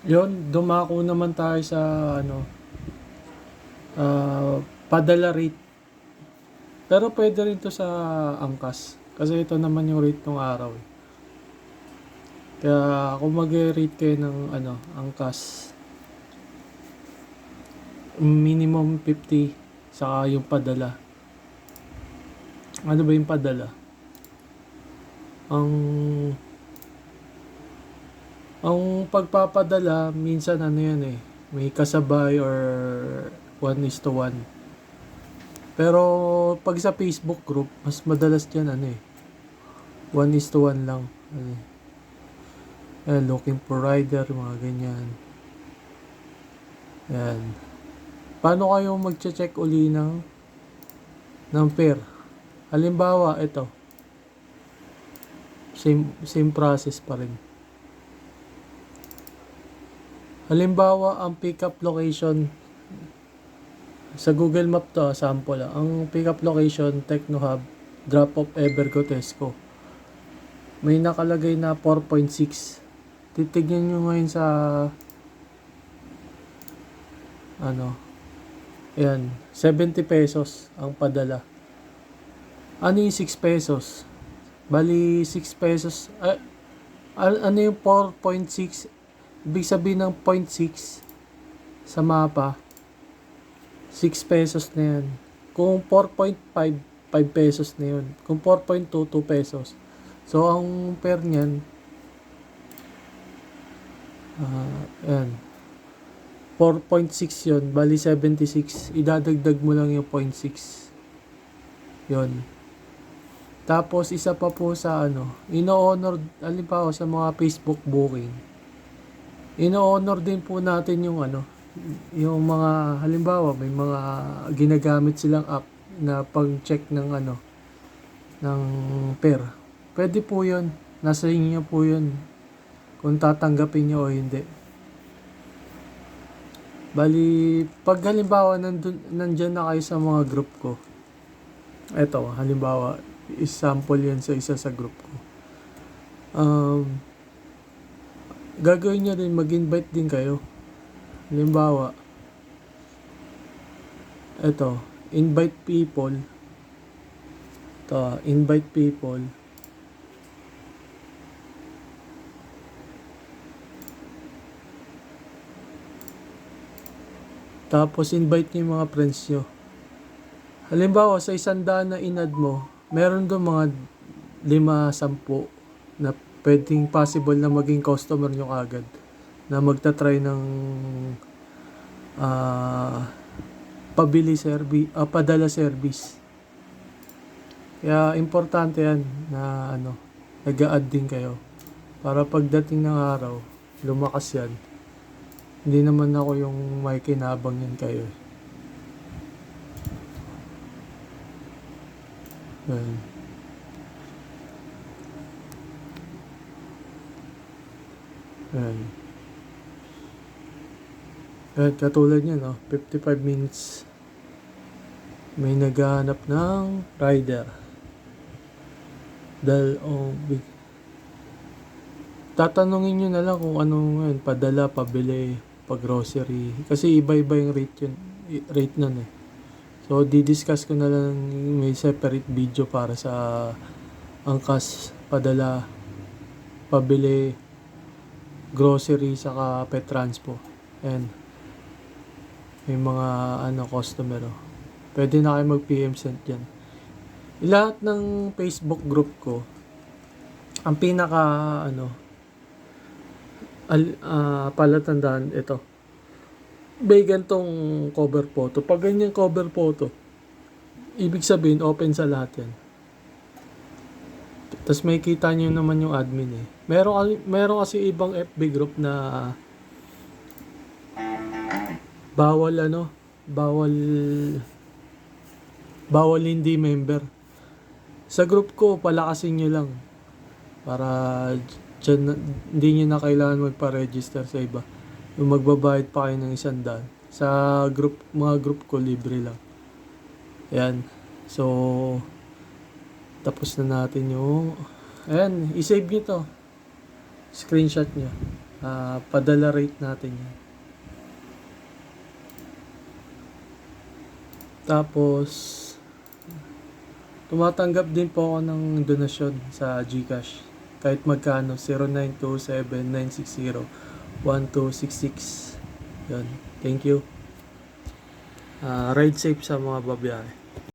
Yon, dumako naman tayo sa ano, padala rate. Pero pwede rin to sa angkas. Kasi ito naman yung rate ng araw. Kaya kung mag-rate kayo ng ano, angkas, minimum 50 saka yung padala. Ano ba yung padala? Ang ang pagpapadala minsan ano yan eh, may kasabay or 1:1. Pero pag sa Facebook group, mas madalas dyan ano eh, 1:1 lang. Ano eh, looking for rider, mga ganyan. Yan. Paano kayo magche-check uli ng fare? Halimbawa, ito. Same process pa rin. Halimbawa, ang pickup location sa Google Map to, sample lang. Ang pickup location, Techno Hub, drop off Evergo Tesco. May nakalagay na 4.6. Titignan nyo ngayon sa ano, ayan, 70 pesos ang padala. Ano yung 6 pesos? Bali 6 pesos, ano yung 4.6? Ibig sabihin ng 0.6 sa mapa, 6 pesos na yan. Kung 4.5, 5 pesos na yun. Kung 4.2, 2 pesos. So, ang pair niyan, ayan, 4.6 yun, bali 76. Idadagdag mo lang yung 0.6. Yun. Tapos, isa pa po sa ano, ino-honor, halimbawa sa mga Facebook booking, ino-honor din po natin yung ano, yung mga, halimbawa, may mga ginagamit silang app na pag-check ng ano, ng pair. Pwede po yun. Nasa inyo po yun. Kung tatanggapin nyo o hindi. Bali, pag halimbawa nandyan na kayo sa mga group ko, eto, halimbawa, example yan sa isa sa group ko. Gagawin nyo din, mag-invite din kayo. Halimbawa, eto, invite people. Ito, invite people. Tapos, invite nyo yung mga friends nyo. Halimbawa, sa 100 na inad mo, meron doon mga 5-10 na pwedeng possible na maging customer nyo agad. Na magta-try ng padala service. Kaya, importante yan na ano, nag-a-add din kayo. Para pagdating ng araw, lumakas yan. Hindi naman ako yung may kinabang yan kayo. Yan. Yan. Yan, katulad nyo, no? 55 minutes. May naghahanap ng rider. Tatanungin nyo na lang kung anong yun, padala, pabili, pag-grocery. Kasi iba-iba yung rate nun eh. So, di-discuss ko na lang, may separate video para sa angkas, padala, pabili, grocery, saka pet transpo. And may mga customer. Oh. Pwede na kayo mag-PM send dyan. Lahat ng Facebook group ko, ang pinaka palatandaan ito. May gantong cover photo. Pag ganyan cover photo, ibig sabihin open sa lahat yan. Tapos may kita nyo naman yung admin eh. Meron kasi ibang FB group na bawal hindi member. Sa group ko, palakasin nyo lang. Para dyan, hindi nyo na kailangan magpa-register sa iba. Yung magbabayad pa kayo ng 100. Sa mga group ko, libre lang. Ayan. So, tapos na natin yung, ayan, isave nyo to. Screenshot nyo. padala rate natin yan. Tapos, tumatanggap din po ako ng donasyon sa GCash. Kahit magkano, 0927-960-1266. Yun. Thank you. Ride safe sa mga babiyahe.